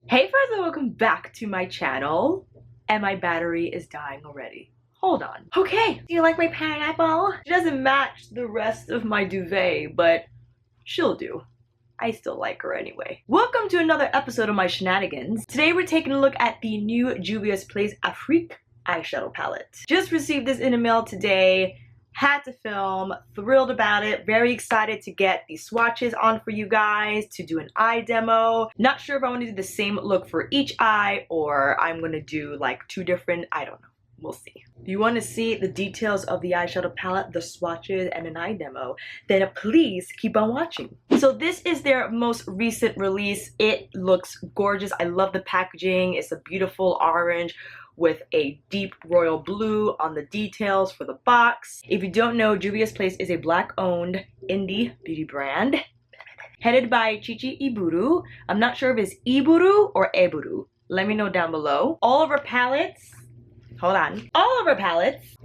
Hey friends, and welcome back to my channel. And my battery is dying already. Hold on. Okay, do you like my pineapple? She doesn't match the rest of my duvet, but she'll do. I still like her anyway. Welcome to another episode of my shenanigans. Today we're taking a look at the new JUVIA'S Afrique eyeshadow palette. Just received this in the mail today. Had to film, thrilled about it, very excited to get these swatches on for you guys, to do an eye demo. Not sure if I want to do the same look for each eye or I'm gonna do like two different, I don't know. We'll see. If you want to see the details of the eyeshadow palette, the swatches, and an eye demo, then please keep on watching. So this is their most recent release. It looks gorgeous. I love the packaging. It's a beautiful orange with a deep royal blue on the details for the box. If you don't know, JUVIA'S is a Black-owned indie beauty brand headed by Chichi Eburu. I'm not sure if it's Eburu or Eburu. Let me know down below. All of our palettes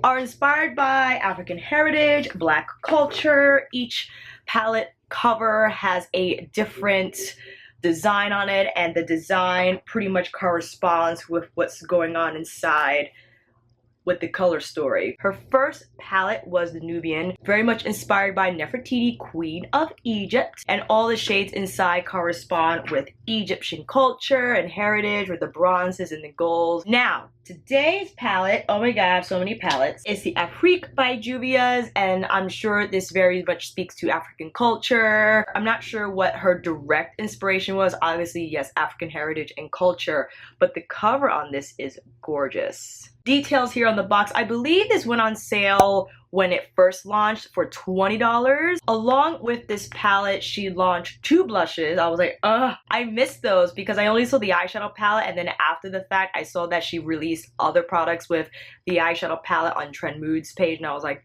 are inspired by African heritage, Black culture. Each palette cover has a different design on it, and the design pretty much corresponds with what's going on inside with the color story. Her first palette was the Nubian, very much inspired by Nefertiti, Queen of Egypt, and all the shades inside correspond with Egyptian culture and heritage with the bronzes and the golds. Now, today's palette, oh my god, I have so many palettes. It's the Afrique by JUVIA'S, and I'm sure this very much speaks to African culture. I'm not sure what her direct inspiration was. Obviously, yes, African heritage and culture, but the cover on this is gorgeous. Details here on the box. I believe this went on sale when it first launched for $20. Along with this palette, she launched two blushes. I was like, ugh, I missed those because I only saw the eyeshadow palette, and then after the fact, I saw that she released other products with the eyeshadow palette on Trend Moods page, and I was like,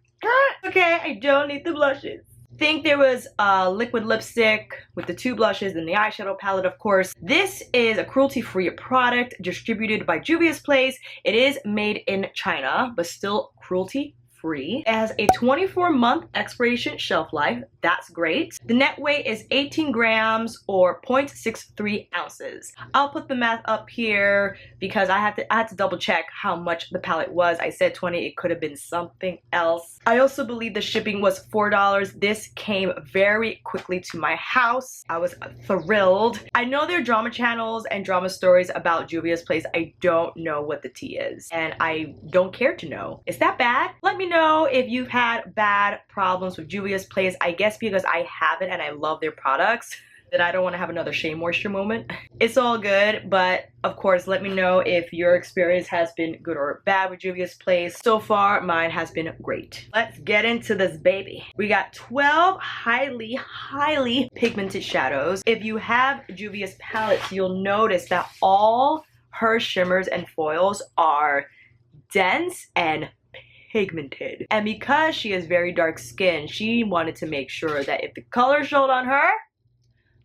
okay, I don't need the blushes. Think there was a liquid lipstick with the two blushes and the eyeshadow palette, of course. This is a cruelty-free product distributed by JUVIA'S. It is made in China, but still cruelty-free. It has a 24-month expiration shelf life. That's great. The net weight is 18 grams or 0.63 ounces. I'll put the math up here because I had to double check how much the palette was. I said 20, it could have been something else. I also believe the shipping was $4. This came very quickly to my house. I was thrilled. I know there are drama channels and drama stories about JUVIA'S. I don't know what the tea is, and I don't care to know. Is that bad? Let me know if you've had bad problems with JUVIA'S. I guess because I haven't and I love their products, that I don't want to have another Shea Moisture moment. It's all good, but of course, let me know if your experience has been good or bad with JUVIA'S. So far, mine has been great. Let's get into this baby. We got 12 highly pigmented shadows. If you have JUVIA'S palettes, you'll notice that all her shimmers and foils are dense and pigmented. And because she has very dark skin, she wanted to make sure that if the color showed on her,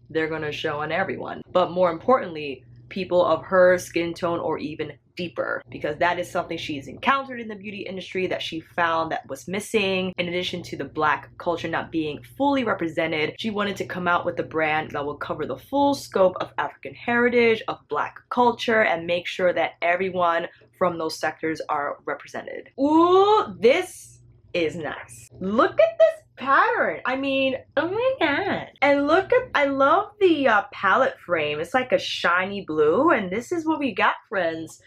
they're gonna show on everyone. But more importantly, people of her skin tone or even deeper, because that is something she's encountered in the beauty industry that she found that was missing. In addition to the Black culture not being fully represented, she wanted to come out with a brand that will cover the full scope of African heritage, of Black culture, and make sure that everyone from those sectors are represented. Ooh, this is nice. Look at this pattern. I mean, oh my god. And look at, I love the palette frame. It's like a shiny blue, and this is what we got, friends.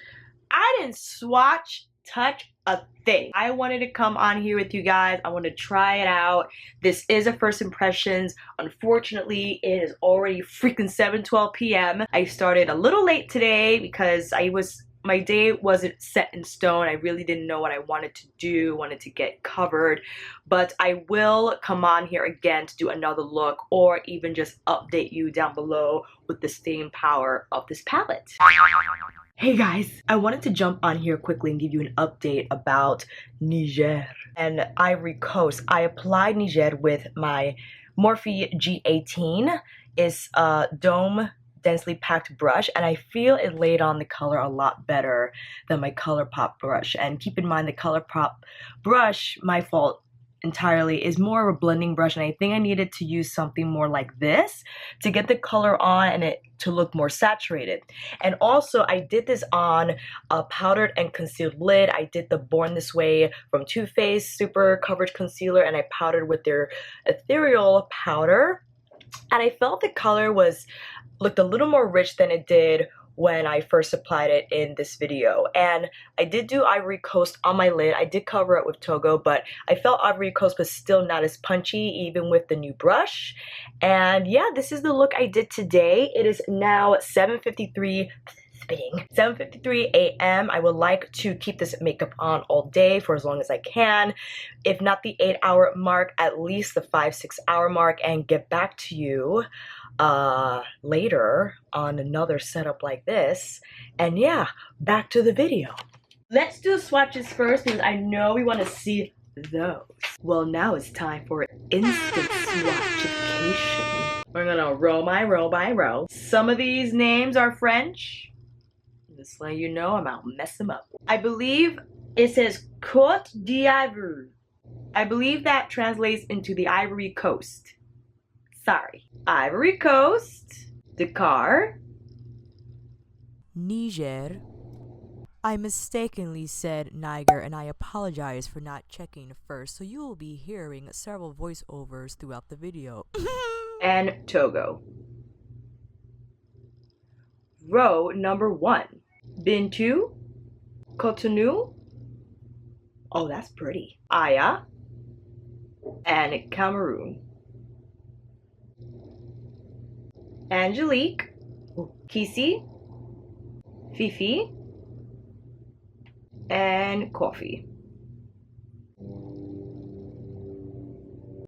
I didn't swatch touch a thing. I wanted to come on here with you guys. I want to try it out. This is a first impressions. Unfortunately, it is already freaking 7:12 p.m. I started a little late today because my day wasn't set in stone. I really didn't know what I wanted to do, wanted to get covered, but I will come on here again to do another look or even just update you down below with the staying power of this palette. Hey guys, I wanted to jump on here quickly and give you an update about Niger and Ivory Coast. I applied Niger with my Morphe G18. It's a dome densely packed brush, and I feel it laid on the color a lot better than my ColourPop brush. And keep in mind, the ColourPop brush, my fault, entirely is more of a blending brush, and I think I needed to use something more like this to get the color on and it to look more saturated. And also I did this on a powdered and concealed lid. I did the Born This Way from Too Faced Super Coverage Concealer, and I powdered with their ethereal powder, and I felt the color looked a little more rich than it did when I first applied it in this video. And I did do Ivory Coast on my lid. I did cover it with Togo, but I felt Ivory Coast was still not as punchy even with the new brush. And yeah, this is the look I did today. It is now 7:53 a.m. I would like to keep this makeup on all day for as long as I can. If not the 8-hour mark, at least the 5-6 hour mark, and get back to you later on another setup like this. And yeah, back to the video. Let's do swatches first because I know we want to see those. Well, now it's time for instant swatchification. We're gonna row by row. Some of these names are French. Just let you know, I'm out mess them up. I believe it says Côte d'Ivoire. I believe that translates into the Ivory Coast. Sorry. Ivory Coast, Dakar, Niger. I mistakenly said Niger, and I apologize for not checking first, so you will be hearing several voiceovers throughout the video. and Togo. Row number 1, Bintou, Cotonou. Oh, that's pretty. Aya, and Cameroon. Angelique, Kisi, Fifi, and Coffee.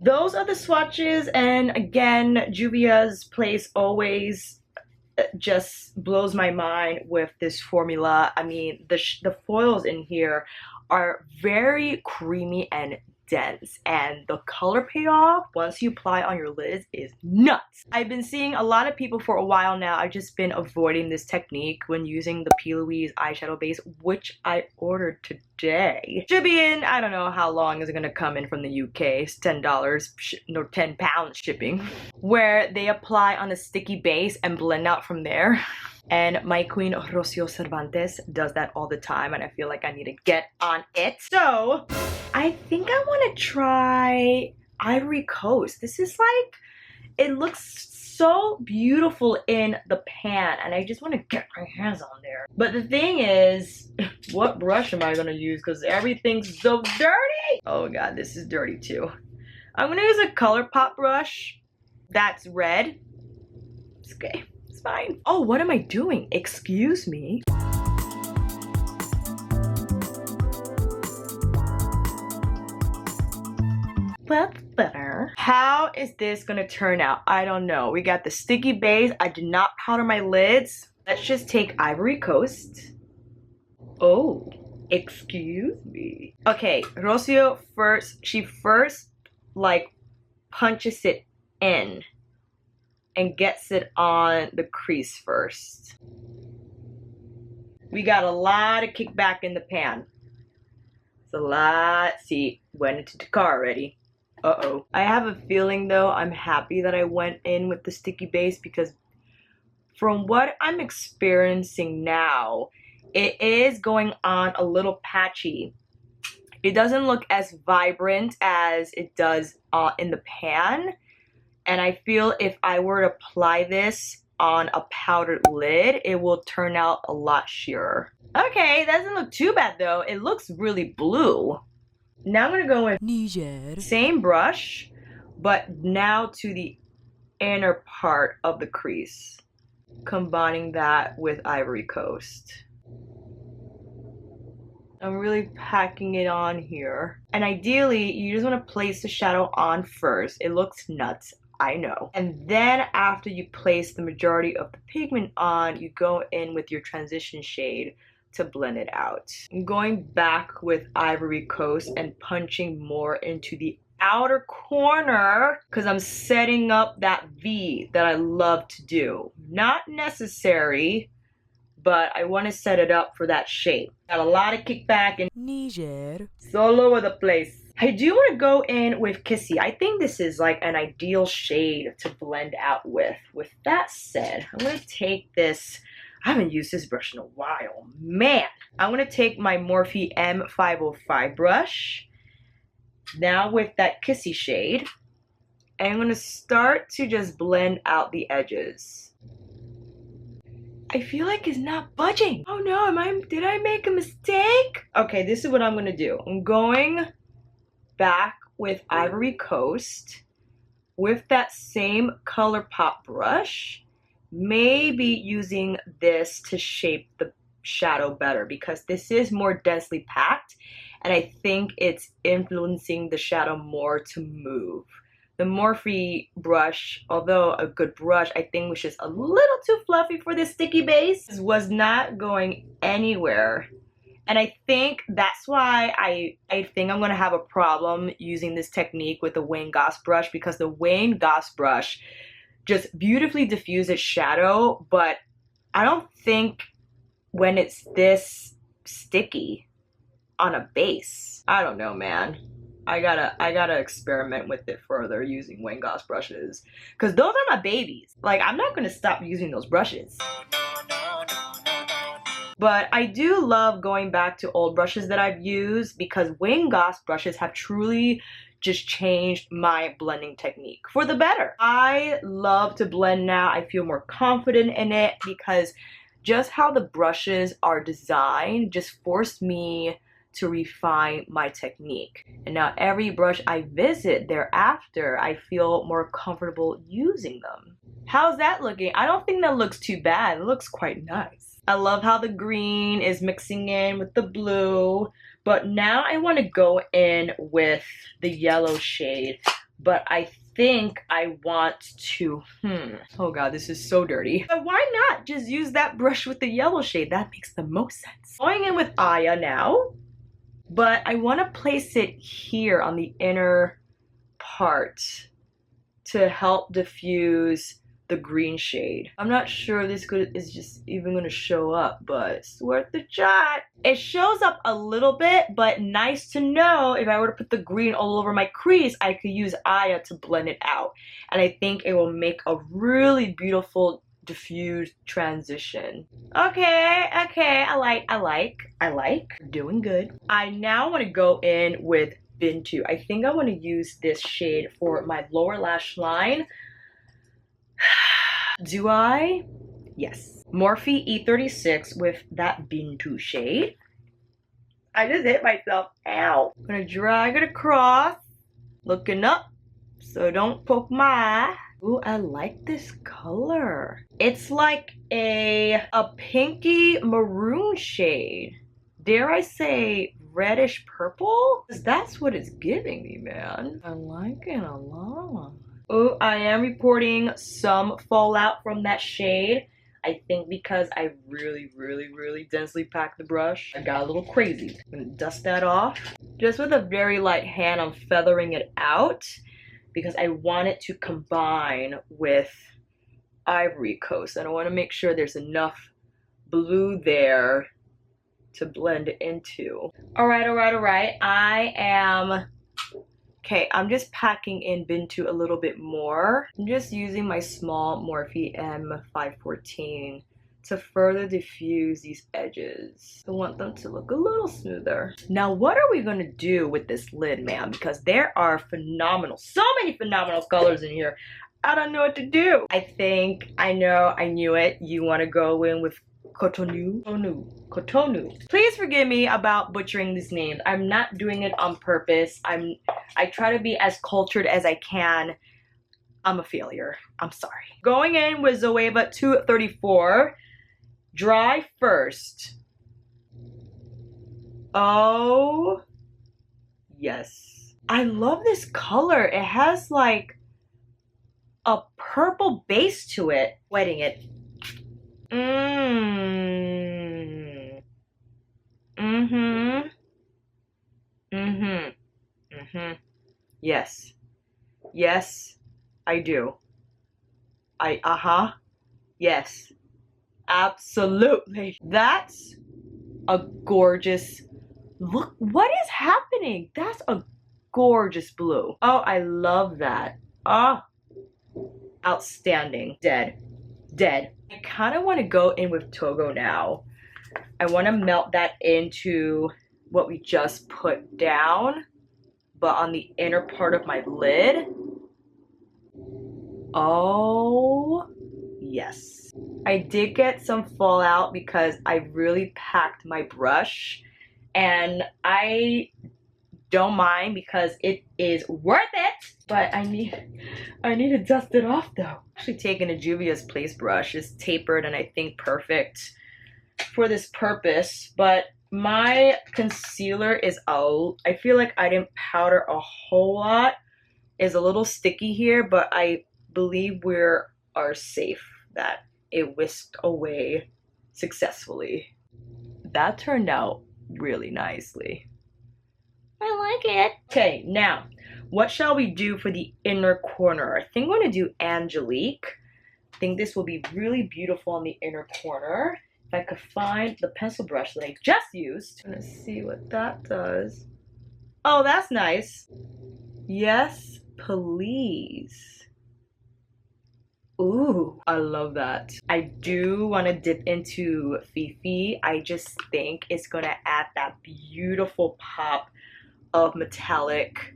Those are the swatches, and again, JUVIA'S place always just blows my mind with this formula. I mean, the foils in here are very creamy and dense, and the color payoff once you apply on your lids is nuts. I've been seeing a lot of people for a while now. I've just been avoiding this technique when using the P. Louise eyeshadow base, which I ordered today. Should be in, I don't know how long is it gonna come in from the UK. It's $10, no, £10 shipping, where they apply on a sticky base and blend out from there. And my queen Rocio Cervantes does that all the time, and I feel like I need to get on it. So I think I want to try Ivory Coast. This is like, it looks so beautiful in the pan, and I just want to get my hands on there. But the thing is, what brush am I going to use? Because everything's so dirty. Oh god, this is dirty too. I'm going to use a ColourPop brush that's red. It's okay. Fine. Oh, what am I doing? Excuse me. That's better. How is this gonna turn out? I don't know. We got the sticky base. I did not powder my lids. Let's just take Ivory Coast. Oh, excuse me. Okay, Rocio she first like punches it in and gets it on the crease first. We got a lot of kickback in the pan. It's a lot. See, went into Dakar already. Uh-oh. I have a feeling though, I'm happy that I went in with the sticky base, because from what I'm experiencing now, it is going on a little patchy. It doesn't look as vibrant as it does in the pan. And I feel if I were to apply this on a powdered lid, it will turn out a lot sheerer. Okay, that doesn't look too bad though. It looks really blue. Now I'm gonna go with Niger. Same brush, but now to the inner part of the crease. Combining that with Ivory Coast. I'm really packing it on here. And ideally, you just want to place the shadow on first. It looks nuts, I know. And then after you place the majority of the pigment on, you go in with your transition shade to blend it out. I'm going back with Ivory Coast and punching more into the outer corner because I'm setting up that V that I love to do. Not necessary, but I want to set it up for that shape. Got a lot of kickback and Niger. it's all over the place. I do want to go in with Kissy. I think this is like an ideal shade to blend out with. With that said, I'm going to take this. I haven't used this brush in a while. Man, I'm going to take my Morphe M505 brush. Now with that Kissy shade. And I'm going to start to just blend out the edges. I feel like it's not budging. Oh no, did I make a mistake? Okay, this is what I'm going to do. I'm going back with Ivory Coast with that same ColourPop brush, maybe using this to shape the shadow better because this is more densely packed and I think it's influencing the shadow more to move. The Morphe brush, although a good brush, I think was just a little too fluffy for this sticky base. This was not going anywhere. And I think that's why I think I'm going to have a problem using this technique with the Wayne Goss brush because the Wayne Goss brush just beautifully diffuses shadow, but I don't think when it's this sticky on a base. I don't know, man. I gotta experiment with it further using Wayne Goss brushes because those are my babies. Like, I'm not going to stop using those brushes. But I do love going back to old brushes that I've used because Wayne Goss brushes have truly just changed my blending technique for the better. I love to blend now. I feel more confident in it because just how the brushes are designed just forced me to refine my technique. And now every brush I visit thereafter, I feel more comfortable using them. How's that looking? I don't think that looks too bad. It looks quite nice. I love how the green is mixing in with the blue, but now I want to go in with the yellow shade, but I think I want to, oh god, this is so dirty. But why not just use that brush with the yellow shade? That makes the most sense. Going in with Aya now, but I want to place it here on the inner part to help diffuse the green shade. I'm not sure this is just even going to show up, but it's worth the shot. It shows up a little bit, but nice to know if I were to put the green all over my crease, I could use Aya to blend it out. And I think it will make a really beautiful diffused transition. Okay, I like. Doing good. I now want to go in with Bintu. I think I want to use this shade for my lower lash line. Do I? Yes. Morphe E36 with that Bintu shade. I just hit myself. Ow. I'm gonna drag it across, looking up, so don't poke my eye. Ooh, I like this color. It's like a pinky maroon shade. Dare I say reddish purple? Because that's what it's giving me, man. I like it a lot. Oh, I am reporting some fallout from that shade. I think because I really densely packed the brush, I got a little crazy. I'm gonna dust that off. Just with a very light hand, I'm feathering it out because I want it to combine with Ivory Coast. And I want to make sure there's enough blue there to blend into. All right. Okay, I'm just packing in Bintu a little bit more. I'm just using my small Morphe M514 to further diffuse these edges. I want them to look a little smoother. Now, what are we gonna do with this lid, man? Because there are so many phenomenal colors in here. I don't know what to do. I think, I knew it. You wanna go in with Cotonou. Please forgive me about butchering these names. I'm not doing it on purpose. I try to be as cultured as I can. I'm a failure. I'm sorry. Going in with Zoeva 234. Dry first. Oh, yes. I love this color. It has like a purple base to it. Wetting it. Yes, I do. Yes, absolutely. That's a gorgeous look. What is happening? That's a gorgeous blue. Oh, I love that. Oh, outstanding. Dead. Dead. I kind of want to go in with Togo now. I want to melt that into what we just put down, but on the inner part of my lid. Oh, yes. I did get some fallout because I really packed my brush, and I don't mind because it is worth it, but I need to dust it off though. Actually taking a JUVIA'S Place brush. It's tapered and I think perfect for this purpose, but my concealer is out. I feel like I didn't powder a whole lot. It's a little sticky here, but I believe we are safe that it whisked away successfully. That turned out really nicely. I like it. Okay, now, what shall we do for the inner corner? I think I'm going to do Angelique. I think this will be really beautiful on the inner corner. If I could find the pencil brush that I just used. I'm going to see what that does. Oh, that's nice. Yes, please. Ooh, I love that. I do want to dip into Fifi. I just think it's going to add that beautiful pop of metallic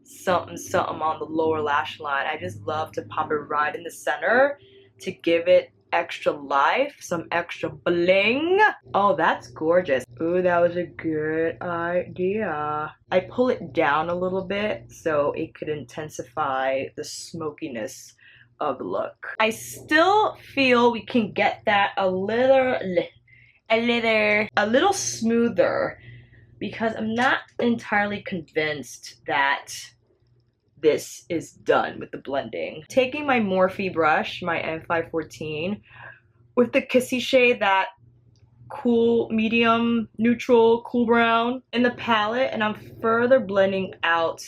something on the lower lash line. I just love to pop it right in the center to give it extra life, some extra bling. Oh, that's gorgeous. Ooh, that was a good idea. I pull it down a little bit so it could intensify the smokiness of the look. I still feel we can get that a little smoother because I'm not entirely convinced that this is done with the blending. Taking my Morphe brush, my M514, with the Kissy shade, that cool, medium, neutral, cool brown in the palette, and I'm further blending out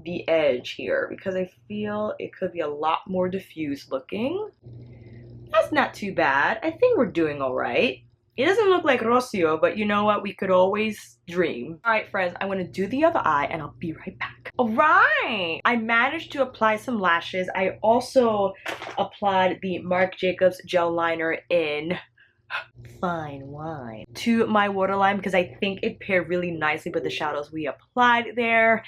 the edge here because I feel it could be a lot more diffused looking. That's not too bad. I think we're doing all right. It doesn't look like Rocio, but you know what? We could always dream. All right, friends, I'm gonna do the other eye and I'll be right back. All right, I managed to apply some lashes. I also applied the Marc Jacobs gel liner in Fine Wine to my waterline because I think it paired really nicely with the shadows we applied there.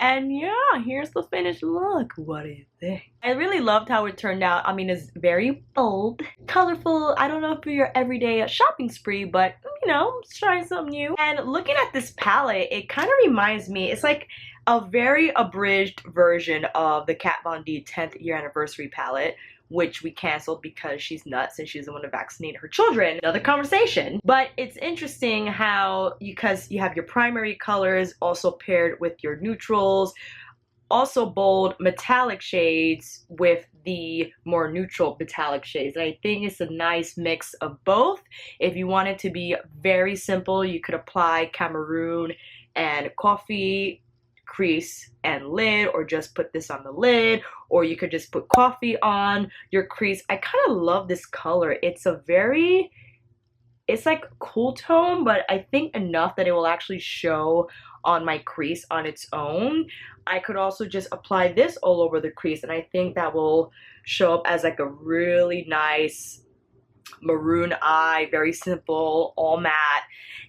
And yeah, here's the finished look. What do you think? I really loved how it turned out. I mean, it's very bold, colorful. I don't know if for your everyday shopping spree, but you know, let's try something new. And looking at this palette, it kind of reminds me, it's like a very abridged version of the Kat Von D 10th year anniversary palette, which we canceled because she's nuts and she doesn't want to vaccinate her children. Another conversation. But it's interesting how, because you have your primary colors also paired with your neutrals, also bold metallic shades with the more neutral metallic shades. And I think it's a nice mix of both. If you want it to be very simple, you could apply Cameroon and coffee crease and lid, or just put this on the lid, or you could just put coffee on your crease. I kind of love this color. It's like cool tone, but I think enough that it will actually show on my crease on its own. I could also just apply this all over the crease, and I think that will show up as like a really nice maroon eye, very simple, all matte.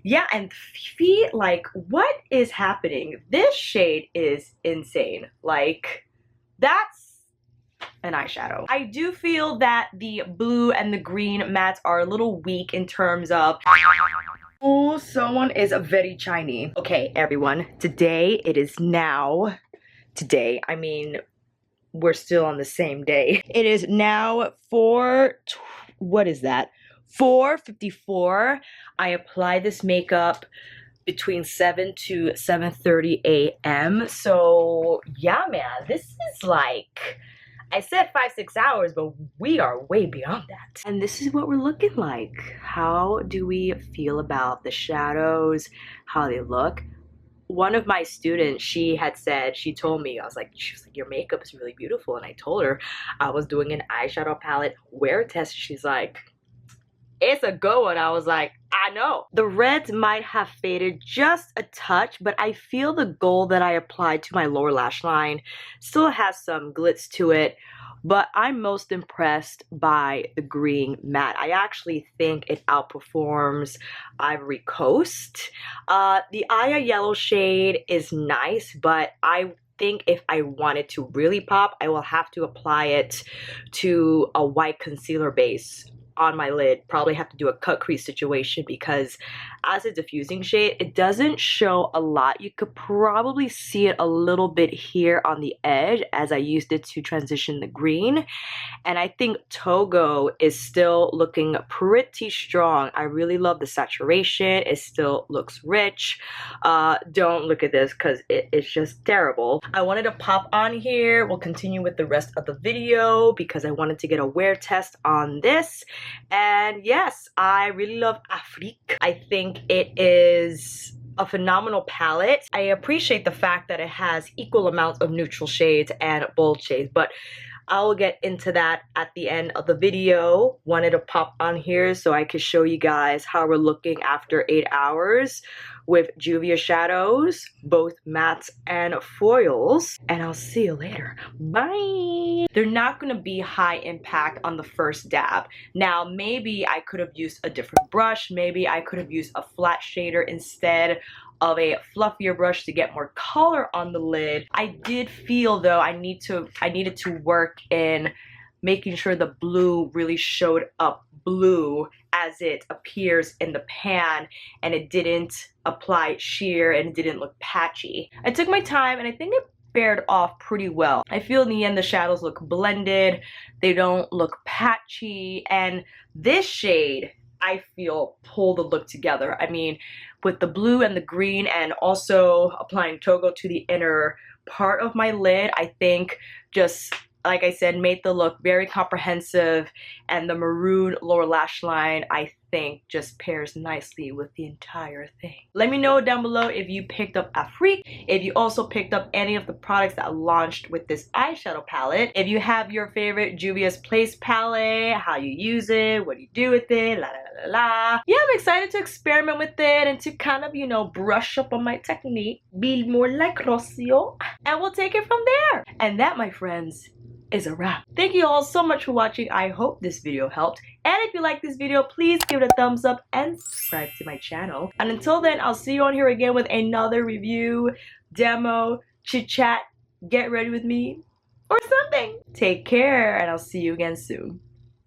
Yeah, and Fifi, like, what is happening? This shade is insane. Like, that's an eyeshadow. I do feel that the blue and the green mattes are a little weak in terms of... Oh, someone is very Chinese. Okay, everyone, today it is now... Today, I mean, we're still on the same day. It is now 4:54. I apply this makeup between 7 to 7:30 a.m. So yeah, man, this is like, I said 5-6 hours, but we are way beyond that. And this is what we're looking like. How do we feel about the shadows, how they look? One of my students, she told me, she was like, your makeup is really beautiful. And I told her I was doing an eyeshadow palette wear test. She's like, it's a good one. I was like, I know the reds might have faded just a touch, but I feel the gold that I applied to my lower lash line still has some glitz to it. But I'm most impressed by the green matte. I actually think it outperforms Ivory Coast. The Aya yellow shade is nice, but I think if I want it to really pop, I will have to apply it to a white concealer base on my lid. Probably have to do a cut crease situation, because as a diffusing shade, it doesn't show a lot. You could probably see it a little bit here on the edge as I used it to transition the green. And I think Togo is still looking pretty strong. I really love the saturation. It still looks rich. Don't look at this because it's just terrible. I wanted to pop on here. We'll continue with the rest of the video because I wanted to get a wear test on this. And yes, I really love Afrique. I think it is a phenomenal palette. I appreciate the fact that it has equal amounts of neutral shades and bold shades, but I'll get into that at the end of the video. Wanted to pop on here so I could show you guys how we're looking after 8 hours with Juvia shadows, both mattes and foils. And I'll see you later. Bye! They're not going to be high impact on the first dab. Now, maybe I could have used a different brush. Maybe I could have used a flat shader instead of a fluffier brush to get more color on the lid. I did feel though I needed to work in making sure the blue really showed up blue as it appears in the pan, and it didn't apply sheer and it didn't look patchy. I took my time and I think it bared off pretty well. I feel in the end the shadows look blended, they don't look patchy, and this shade I feel pull the look together. I mean, with the blue and the green and also applying Togo to the inner part of my lid, I think just, like I said, made the look very comprehensive, and the maroon lower lash line I think just pairs nicely with the entire thing. Let me know down below if you picked up Afrique, if you also picked up any of the products that launched with this eyeshadow palette, if you have your favorite Juvia's Place palette, how you use it, what do you do with it, la la la la. Yeah, I'm excited to experiment with it and to kind of, you know, brush up on my technique, be more like Rocio, and we'll take it from there. And that, my friends, is a wrap. Thank you all so much for watching. I hope this video helped. And if you like this video, please give it a thumbs up and subscribe to my channel. And until then, I'll see you on here again with another review, demo, chit chat, get ready with me, or something. Take care, and I'll see you again soon.